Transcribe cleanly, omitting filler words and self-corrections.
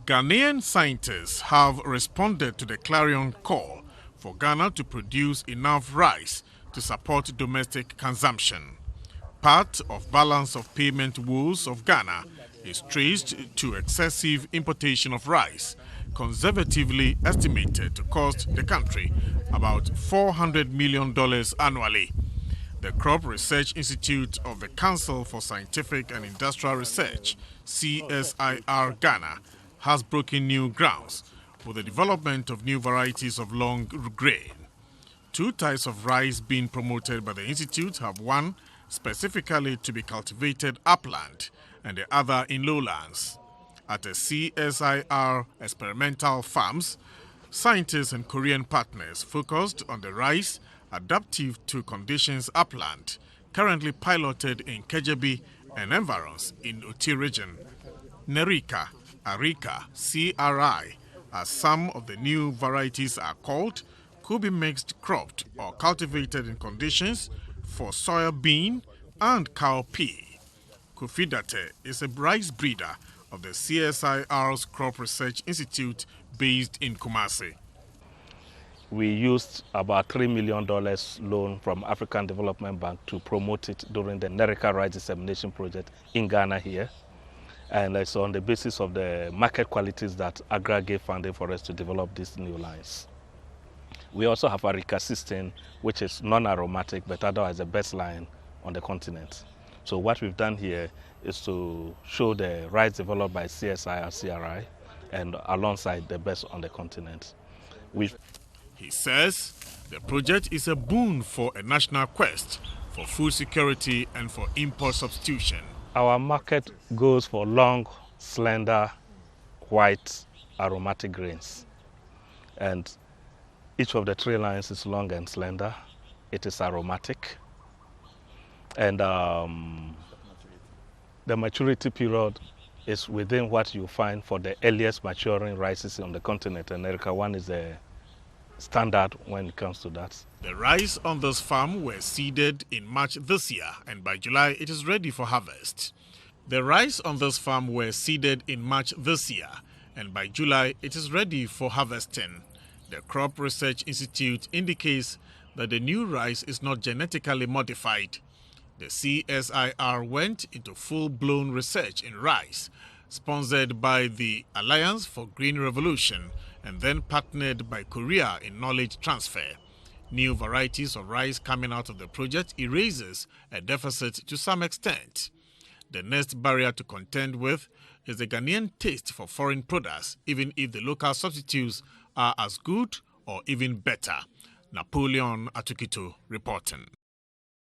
Ghanaian scientists have responded to the clarion call for Ghana to produce enough rice to support domestic consumption. Part of balance of payment woes of Ghana is traced to excessive importation of rice, conservatively estimated to cost the country about $400 million annually. The Crop Research Institute of the Council for Scientific and Industrial Research, CSIR Ghana, has broken new grounds with the development of new varieties of long grain. Two types of rice being promoted by the institute have one specifically to be cultivated upland and the other in lowlands. At the CSIR experimental farms, scientists and Korean partners focused on the rice adaptive to conditions upland, currently piloted in Kejebi and environs in Oti region. Nerika, Arika, CRI, as some of the new varieties are called, could be mixed cropped or cultivated in conditions for soybean and cowpea. KOPIA is a rice breeder of the CSIR's Crop Research Institute based in Kumasi. We used about $3 million loan from African Development Bank to promote it during the Nerika Rice Dissemination Project in Ghana here. And it's on the basis of the market qualities that AGRA gave funding for us to develop these new lines. We also have Arika 16, which is non-aromatic, but otherwise the best line on the continent. So what we've done here is to show the rice developed by CSIR-CRI and alongside the best on the continent. He says the project is a boon for a national quest for food security and for import substitution. Our market goes for long, slender, white, aromatic grains. And each of the three lines is long and slender. It is aromatic. And the maturity period is within what you find for the earliest maturing rices on the continent. And Nerika 1 is the standard when it comes to that. The rice on this farm were seeded in March this year, and by July it is ready for harvest. The rice on this farm were seeded in March this year, and by July it is ready for harvesting. The Crop Research Institute indicates that the new rice is not genetically modified. The CSIR went into full-blown research in rice, sponsored by the Alliance for Green Revolution, and then partnered by Korea in knowledge transfer. New varieties of rice coming out of the project erases a deficit to some extent. The next barrier to contend with is the Ghanaian taste for foreign products, even if the local substitutes are as good or even better. Napoleon Atukito reporting.